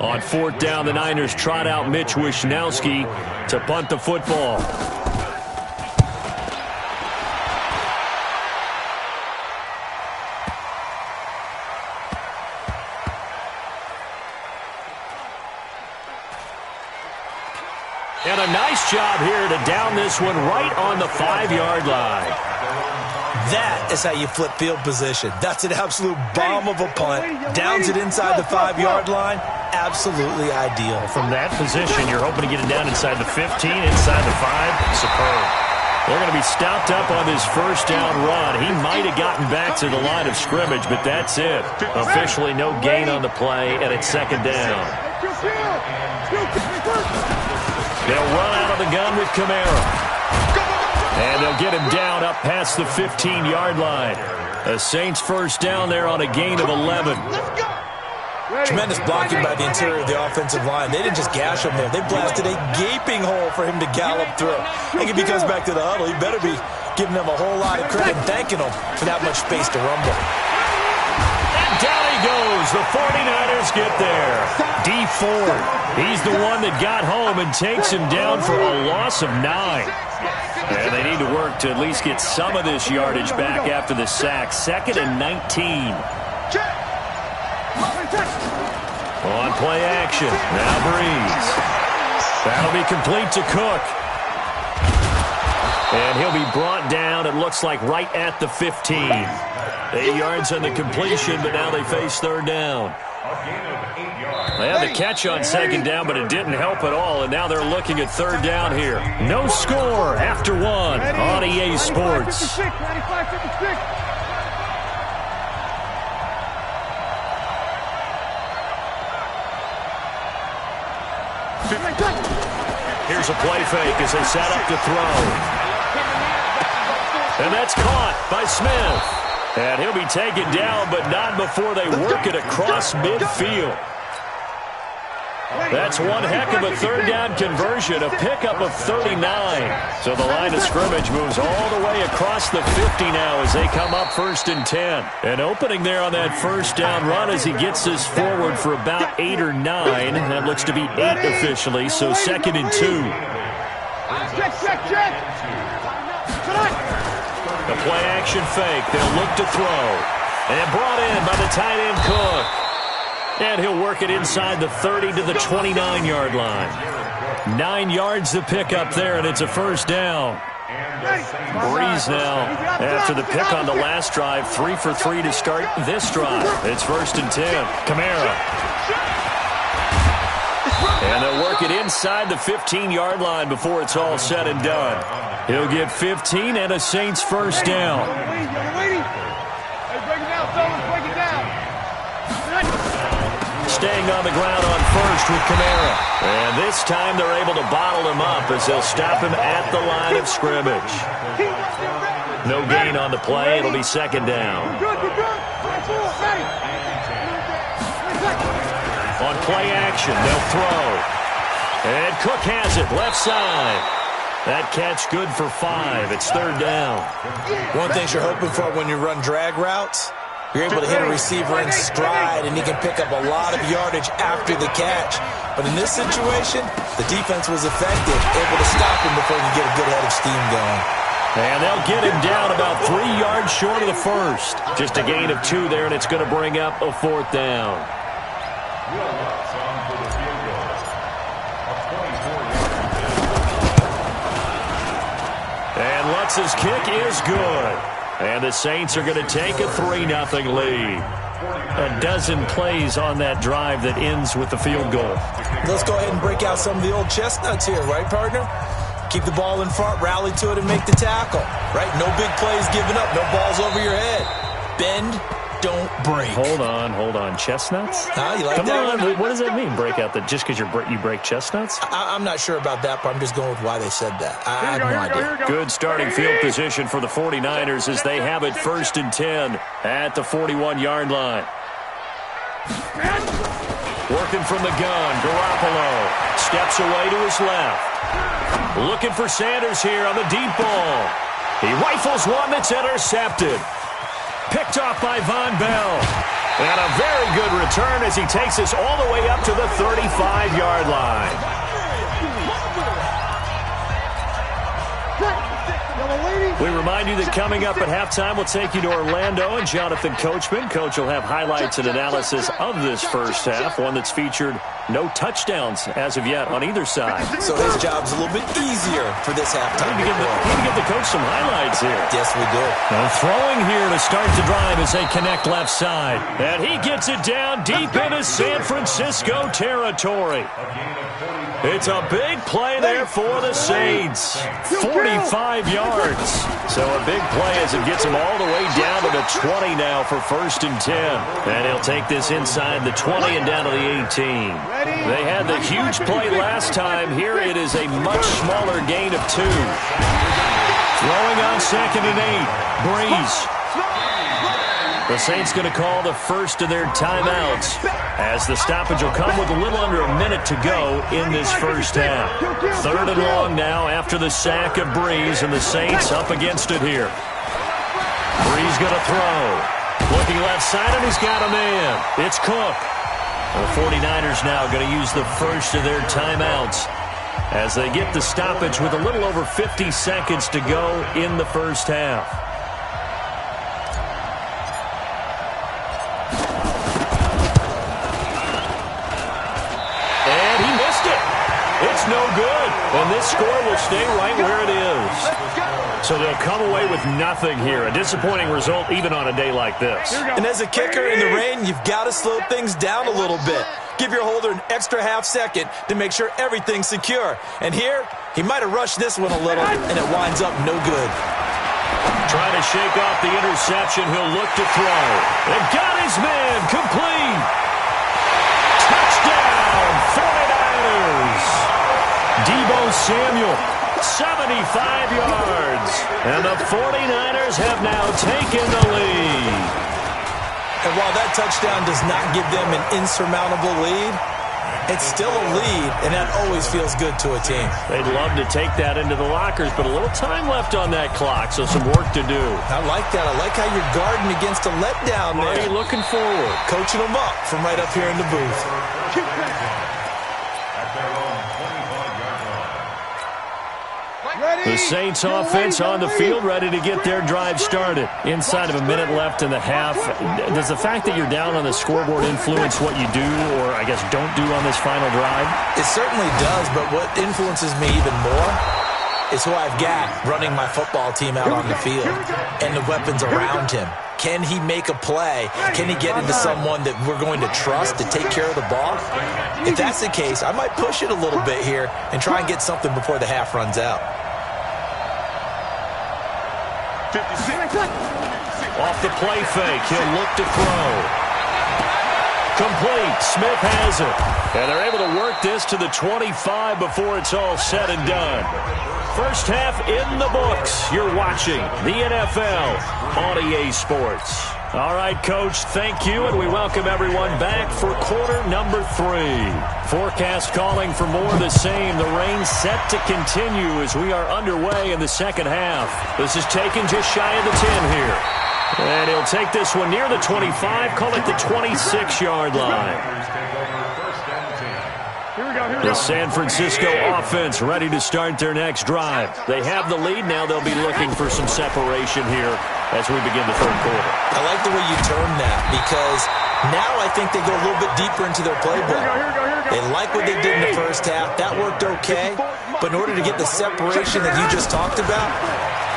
On fourth down, the Niners trot out Mitch Wishnowski to punt the football. And a nice job here to down this one right on the 5-yard line. That is how you flip field position. That's an absolute bomb of a punt. Downs it inside the 5-yard line. Absolutely ideal. From that position, you're hoping to get it down inside the 15, inside the 5. Superb. They're going to be stopped up on this first down run. He might have gotten back to the line of scrimmage, but that's it. Officially no gain on the play, and it's second down. They'll run out of the gun with Kamara. And they'll get him down up past the 15-yard line. The Saints first down there on a gain of 11. Tremendous blocking by the interior of the offensive line. They didn't just gash him there. They blasted a gaping hole for him to gallop through. I think if he comes back to the huddle, he better be giving them a whole lot of credit and thanking them for that much space to rumble. And down he goes. The 49ers get there. D Ford. He's the one that got home and takes him down for a loss of 9. And they need to work to at least get some of this yardage back after the sack. 2nd and 19. On play action. Now Breeze. That'll be complete to Cook. And he'll be brought down, it looks like, right at the 15. 8 yards on the completion, but now they face third down. They had the catch on second down, but it didn't help at all, and now they're looking at third down here. No score after 1 on EA Sports. Here's a play fake as they set up to throw. And that's caught by Smith. And he'll be taken down, but not before they work it across midfield. That's one heck of a third down conversion, a pickup of 39. So the line of scrimmage moves all the way across the 50 now as they come up 1st and 10. And opening there on that first down run as he gets this forward for about 8 or 9. That looks to be 8 officially, so 2nd and 2. The play action fake. They'll look to throw. And brought in by the tight end Cook. And he'll work it inside the 30 to the 29-yard line. 9 yards to pick up there, and it's a first down. Breeze now, after the pick on the last drive, 3 for 3 to start this drive. It's 1st and 10. Kamara. And they'll work it inside the 15-yard line before it's all said and done. He'll get 15 and a Saints first down. Staying on the ground on first with Kamara. And this time they're able to bottle him up as they'll stop him at the line of scrimmage. No gain on the play. It'll be second down. On play action, they'll throw. And Cook has it, left side. That catch good for 5. It's third down. One thing you're hoping for when you run drag routes, you're able to hit a receiver in stride, and he can pick up a lot of yardage after the catch. But in this situation, the defense was effective, able to stop him before he could get a good head of steam going. And they'll get him down about 3 yards short of the first. Just a gain of 2 there, and it's going to bring up a 4th down. And Lutz's kick is good. And the Saints are going to take a 3-0 lead. A dozen plays on that drive that ends with the field goal. Let's go ahead and break out some of the old chestnuts here, right, partner? Keep the ball in front, rally to it, and make the tackle, right? No big plays given up, no balls over your head. Bend, don't break. Hold on. Chestnuts? Huh? You like Come that on. one? What does that mean, break out? Just because you break chestnuts? I'm not sure about that, but I'm just going with why they said that. I have no idea. Good starting field position for the 49ers as they have it 1st and 10 at the 41-yard line. Working from the gun, Garoppolo steps away to his left. Looking for Sanders here on the deep ball. He rifles one that's intercepted. Picked Picked off by Von Bell. And a very good return as he takes us all the way up to the 35-yard line. We remind you that coming up at halftime, we'll take you to Orlando and Jonathan Coachman. Coach will have highlights and analysis of this first half, one that's featured no touchdowns as of yet on either side. So his job's a little bit easier for this halftime. We need to give the coach some highlights here. Yes, we do. Now throwing here to start the drive as they connect left side. And he gets it down deep into San Francisco territory. It's a big play there for the Saints. 45 yards. So a big play as it gets him all the way down to the 20 now for 1st and 10. And he'll take this inside the 20 and down to the 18. They had the huge play last time. Here it is a much smaller gain of 2. Throwing on 2nd and 8. Breeze. The Saints going to call the first of their timeouts as the stoppage will come with a little under a minute to go in this first half. 3rd and long now after the sack of Breeze, and the Saints up against it here. Breeze going to throw. Looking left side, and he's got a man. It's Cook. The 49ers now going to use the first of their timeouts as they get the stoppage with a little over 50 seconds to go in the first half. It's no good, and this score will stay right where it is. So they'll come away with nothing here. A disappointing result even on a day like this. And as a kicker in the rain, you've got to slow things down a little bit. Give your holder an extra half second to make sure everything's secure. And here, he might have rushed this one a little, and it winds up no good. Trying to shake off the interception, he'll look to throw. And got his man complete. Touchdown, 49ers. Deebo Samuel, 75 yards. And the 49ers have now taken the lead. And while that touchdown does not give them an insurmountable lead, it's still a lead, and that always feels good to a team. They'd love to take that into the lockers, but a little time left on that clock, so some work to do. I like that. I like how you're guarding against a letdown there. Marty looking forward. Coaching them up from right up here in the booth. The Saints offense on the field, ready to get their drive started. Inside of a minute left in the half. Does the fact that you're down on the scoreboard influence what you do, or I guess don't do on this final drive? It certainly does, but what influences me even more is who I've got running my football team out on the field and the weapons around him. Can he make a play? Can he get into someone that we're going to trust to take care of the ball? If that's the case, I might push it a little bit here and try and get something before the half runs out. Off the play fake, he'll look to throw. Complete, Smith has it. And they're able to work this to the 25 before it's all said and done. First half in the books. You're watching the NFL on EA Sports. All right, Coach, thank you, and we welcome everyone back for quarter number 3. Forecast calling for more of the same. The rain set to continue as we are underway in the second half. This is taken just shy of the 10 here. And he'll take this one near the 25, call it the 26-yard line. The San Francisco offense ready to start their next drive. They have the lead. Now they'll be looking for some separation here as we begin the third quarter. I like the way you term that, because now I think they go a little bit deeper into their playbook. They like what they did in the first half. That worked okay. But in order to get the separation that you just talked about,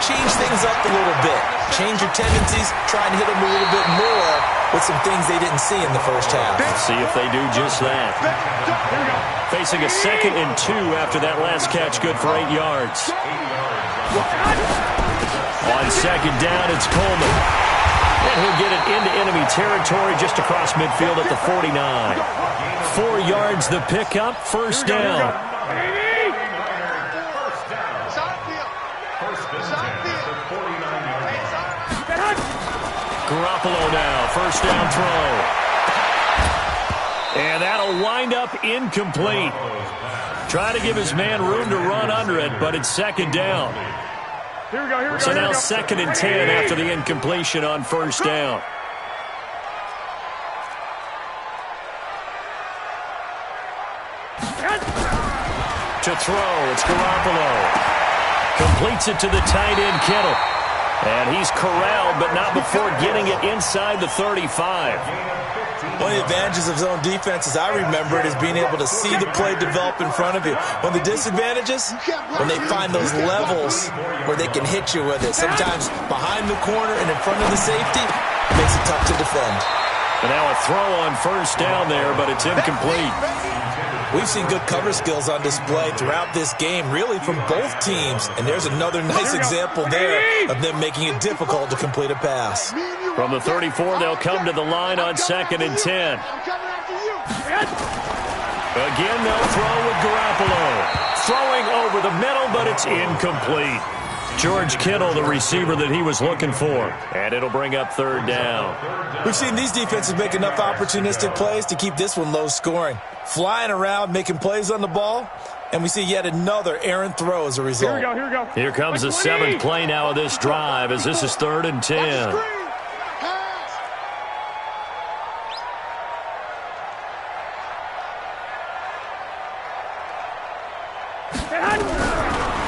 change things up a little bit. Change your tendencies. Try and hit them a little bit more with some things they didn't see in the first half. Let's see if they do just that. Facing a 2nd and 2 after that last catch, good for 8 yards. On 2nd down, it's Coleman. And he'll get it into enemy territory just across midfield at the 49. 4 yards the pickup, first down. Garoppolo now, first down throw. And that'll wind up incomplete. Try to give his man room to run under it, but it's 2nd down. So now 2nd and 10 after the incompletion on first down. To throw, it's Garoppolo. Completes it to the tight end, Kittle. And he's corralled, but not before getting it inside the 35. One of the advantages of zone defense, as I remember it, is being able to see the play develop in front of you. One of the disadvantages, when they find those levels where they can hit you with it. Sometimes behind the corner and in front of the safety, makes it tough to defend. And now a throw on first down there, but it's incomplete. We've seen good cover skills on display throughout this game, really from both teams. And there's another nice example there of them making it difficult to complete a pass. From the 34, they'll come to the line on 2nd and 10. Again, they'll throw with Garoppolo. Throwing over the middle, but it's incomplete. George Kittle, the receiver that he was looking for. And it'll bring up 3rd down. We've seen these defenses make enough opportunistic plays to keep this one low scoring. Flying around, making plays on the ball, and we see yet another errant throw as a result. Here we go. Here comes the 7th play now of this drive as this is 3rd and 10.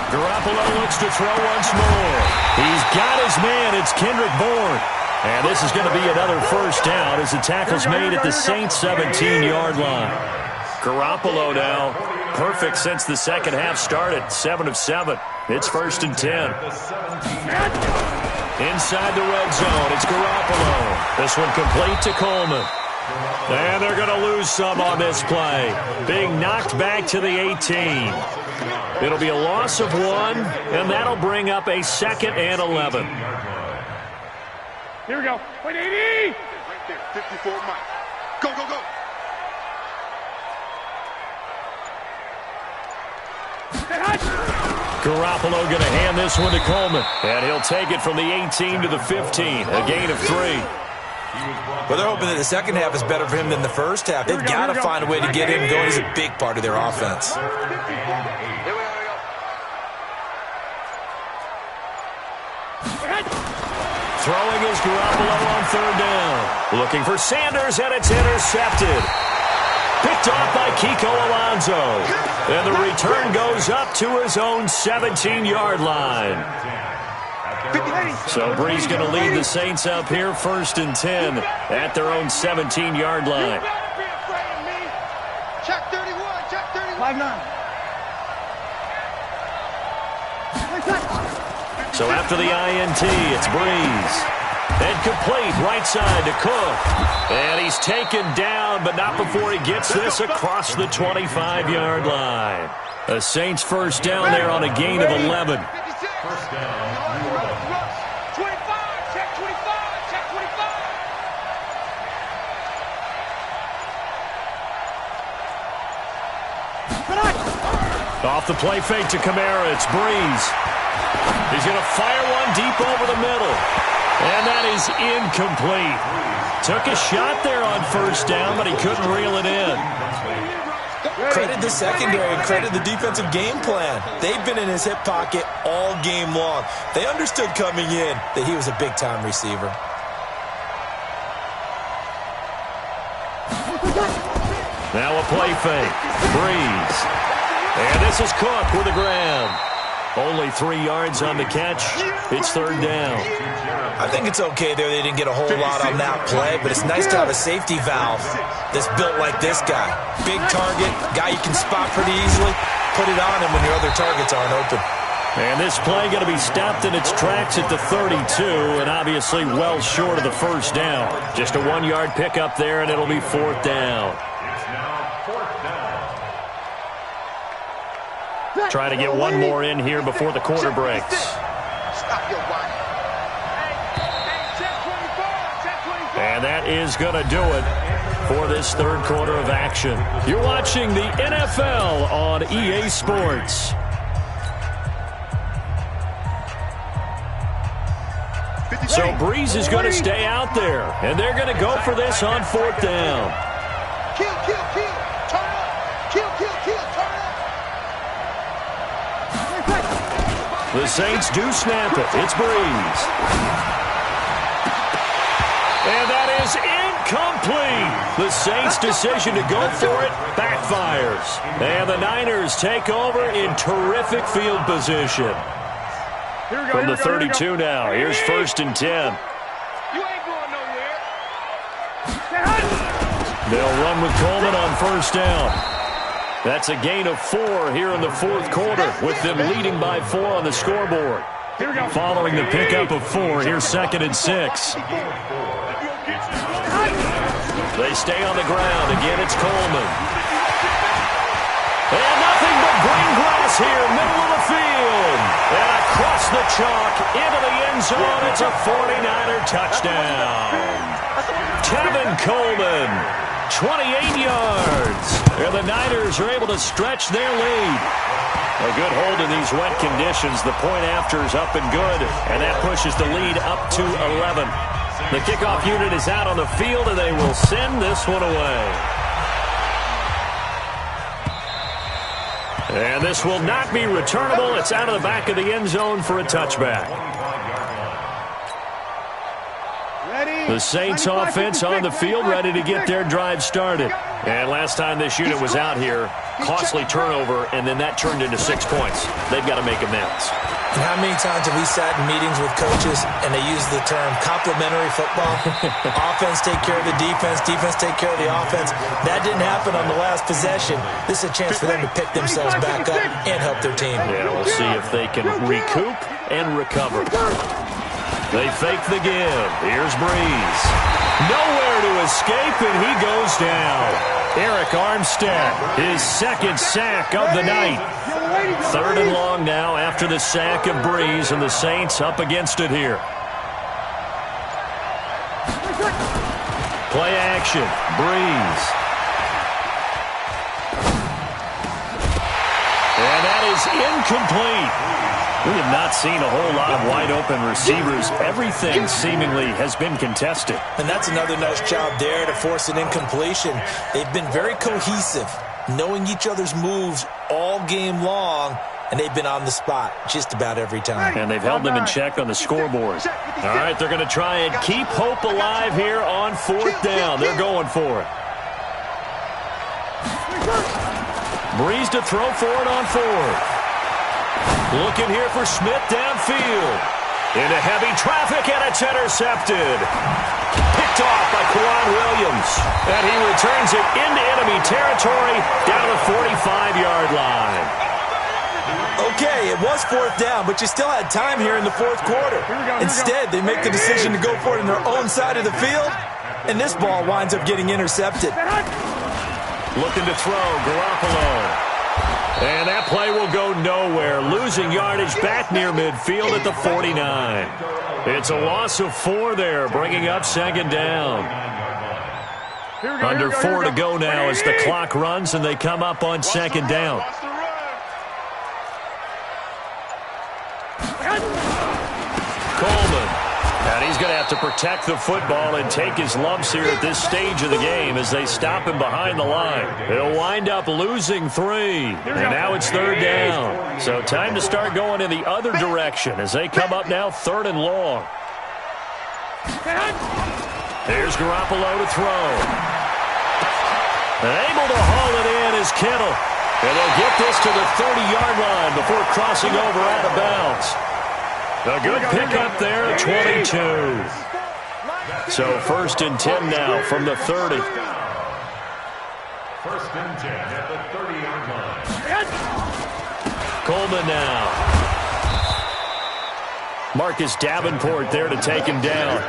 Garoppolo looks to throw once more. He's got his man. It's Kendrick Bourne. And this is going to be another first down as the tackle's made at the Saints' 17-yard line. Garoppolo now, perfect since the second half started, 7 of 7. It's 1st and 10. Inside the red zone, it's Garoppolo. This one complete to Coleman. And they're going to lose some on this play. Being knocked back to the 18. It'll be a loss of 1, and that'll bring up a 2nd and 11. Here we go. Wait, 80! Right there, 54 Mike. Go, go, go! Garoppolo going to hand this one to Coleman. And he'll take it from the 18 to the 15. A gain of 3. Well, they're hoping that the second half is better for him than the first half. They've got to find a way to get him going. He's a big part of their offense. Throwing is Garoppolo on 3rd down. Looking for Sanders, and it's intercepted. Picked off by Kiko Alonso. And the return goes up to his own 17-yard line. So Bree's going to lead the Saints up here 1st and 10 at their own 17-yard line. Check 31, check 31. 5-9. So after the INT, it's Breeze. And complete right side to Cook. And he's taken down, but not before he gets this across the 25-yard line. The Saints first down there on a gain of 11. First down. 25, check 25, check 25. Off the play fake to Kamara, it's Breeze. He's going to fire one deep over the middle. And that is incomplete. Took a shot there on first down, but he couldn't reel it in. Credit the secondary, credit the defensive game plan. They've been in his hip pocket all game long. They understood coming in that he was a big-time receiver. Now a play fake. Breeze. And this is Cook with a grab. Only 3 yards on the catch. It's 3rd down. I think it's okay there. They didn't get a whole lot on that play, but it's nice to have a safety valve that's built like this guy. Big target, guy you can spot pretty easily. Put it on him when your other targets aren't open. And this play going to be stopped in its tracks at the 32, and obviously well short of the first down. Just a 1-yard pickup there, and it'll be 4th down. Trying to get one more in here before the quarter breaks. And that is going to do it for this 3rd quarter of action. You're watching the NFL on EA Sports. So Breeze is going to stay out there, and they're going to go for this on 4th down. Kill, kill, kill. Turn up. Kill, kill, kill. Turn up. The Saints do snap it. It's Breeze. And that is Incomplete. The Saints' decision to go for it backfires. And the Niners take over in terrific field position. From the 32 now, here's 1st and 10. You ain't going nowhere. They'll run with Coleman on 1st down. That's a gain of 4 here in the 4th quarter, with them leading by 4 on the scoreboard. Following the pickup of 4, here's 2nd and 6. They stay on the ground. Again, it's Coleman. And nothing but green grass here, middle of the field. And across the chalk, into the end zone, it's a 49er touchdown. Tevin Coleman, 28 yards. And the Niners are able to stretch their lead. A good hold in these wet conditions. The point after is up and good, and that pushes the lead up to 11. The kickoff unit is out on the field, and they will send this one away. And this will not be returnable. It's out of the back of the end zone for a touchback. The Saints offense on the field, ready to get their drive started. And last time this unit was out here, costly turnover, and then that turned into 6 points. They've got to make amends. And how many times have we sat in meetings with coaches and they use the term complementary football? Offense take care of the defense, defense take care of the offense. That didn't happen on the last possession. This is a chance for them to pick themselves back up and help their team. Yeah, we'll see if they can recoup and recover. They fake the give. Here's Breeze. Nowhere to escape, and he goes down. Eric Armstead, his 2nd sack of the night. 3rd and long now after the sack of Breeze, and the Saints up against it here. Play action. Breeze. And that is incomplete. We have not seen a whole lot of wide-open receivers. Everything seemingly has been contested. And that's another nice job there to force an incompletion. They've been very cohesive, knowing each other's moves all game long, and they've been on the spot just about every time. And they've held them in check on the scoreboard. All right, they're going to try and keep hope alive here on 4th down. They're going for it. Breeze to throw for it on 4th. Looking here for Smith downfield. Into heavy traffic, and it's intercepted. Picked off by Kwan Williams. And he returns it into enemy territory down the 45-yard line. Okay, it was 4th down, but you still had time here in the 4th quarter. Instead, they make the decision to go for it on their own side of the field, and this ball winds up getting intercepted. Looking to throw, Garoppolo. And that play will go nowhere, losing yardage back near midfield at the 49. It's a loss of 4 there, bringing up 2nd down. Under 4 to go now as the clock runs, and they come up on 2nd down. Coleman. And he's going to have to protect the football and take his lumps here at this stage of the game as they stop him behind the line. He'll wind up losing 3. And now it's 3rd down. So time to start going in the other direction as they come up now 3rd and long. There's Garoppolo to throw. And able to haul it in is Kittle. And they'll get this to the 30-yard line before crossing over out of bounds. A good pickup there at 22. So 1st and 10 now from the 30. 1st and 10 at the 30-yard line. Coleman now. Marcus Davenport there to take him down.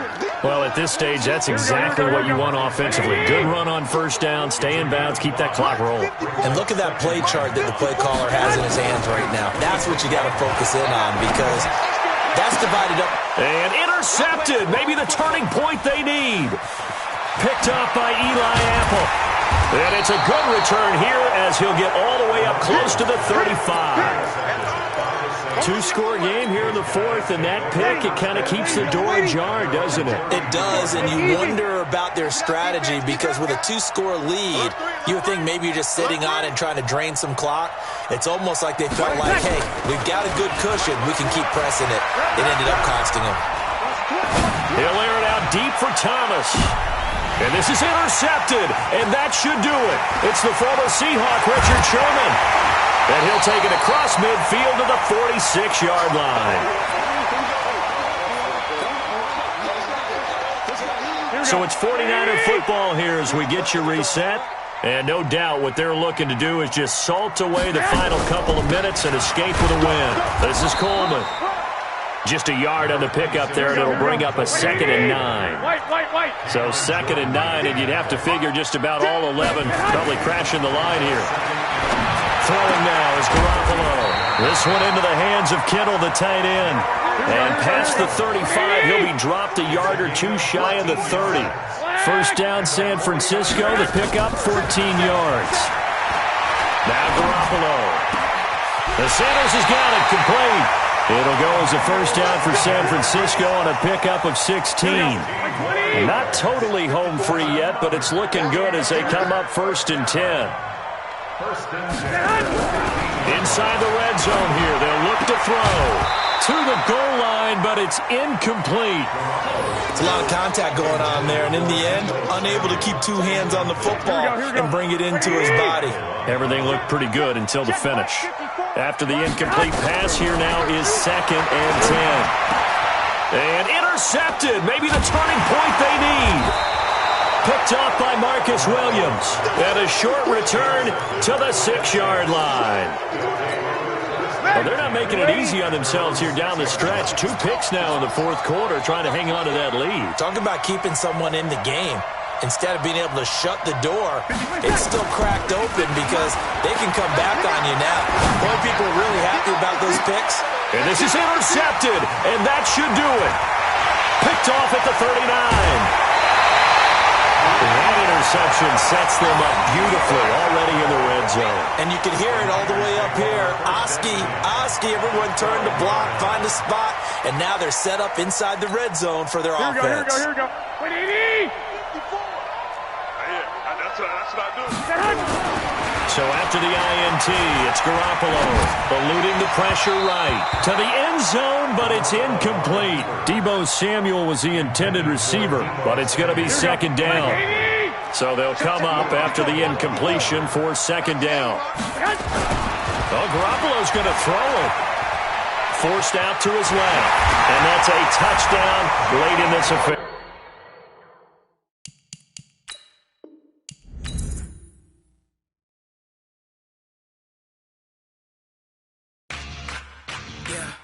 Well, at this stage, that's exactly what you want offensively. Good run on 1st down, stay in bounds, keep that clock rolling. And look at that play chart that the play caller has in his hands right now. That's what you got to focus in on, because that's divided up. And intercepted. Maybe the turning point they need. Picked up by Eli Apple. And it's a good return here as he'll get all the way up close to the 35. 2-score game here in the 4th, and that pick, it kind of keeps the door ajar, doesn't it? It does, and you wonder about their strategy, because with a 2-score lead, you would think maybe you're just sitting on and trying to drain some clock. It's almost like they felt like, hey, we've got a good cushion. We can keep pressing it. It ended up costing them. He'll air it out deep for Thomas. And this is intercepted, and that should do it. It's the former Seahawk, Richard Sherman. And he'll take it across midfield to the 46-yard line. So it's 49er football here as we get you reset. And no doubt what they're looking to do is just salt away the final couple of minutes and escape with a win. This is Coleman. Just a yard on the pickup there, and it'll bring up a 2nd and 9. So 2nd and 9, and you'd have to figure just about all 11 probably crashing the line here. Throwing now is Garoppolo. This one into the hands of Kittle, the tight end. And past the 35, he'll be dropped a yard or two shy of the 30. First down, San Francisco. The pickup, 14 yards. Now Garoppolo. The Sanders has got it, complete. It'll go as a first down for San Francisco on a pickup of 16. Not totally home free yet, but it's looking good as they come up 1st and 10. Inside the red zone here, they'll look to throw. To the goal line, but it's incomplete. It's a lot of contact going on there, and in the end, unable to keep two hands on the football and bring it into his body. Everything looked pretty good until the finish. After the incomplete pass, here now is 2nd and 10. And intercepted, maybe the turning point they need. Picked off by Marcus Williams. And a short return to the 6-yard line. Well, they're not making it easy on themselves here down the stretch. 2 picks now in the 4th quarter, trying to hang on to that lead. Talking about keeping someone in the game. Instead of being able to shut the door, it's still cracked open because they can come back on you now. Boy, people are really happy about those picks. And this is intercepted, and that should do it. Picked off at the 39. That interception sets them up beautifully already in the red zone. And you can hear it all the way up here. Oski, everyone turned to block, find a spot, and now they're set up inside the red zone for their offense. Here we go. That's what I do. So after the INT, it's Garoppolo eluding the pressure right to the end zone, but it's incomplete. Deebo Samuel was the intended receiver, but it's going to be 2nd down. So they'll come up after the incompletion for 2nd down. Well, Garoppolo's going to throw it. Forced out to his left. And that's a touchdown late in this affair. Yeah.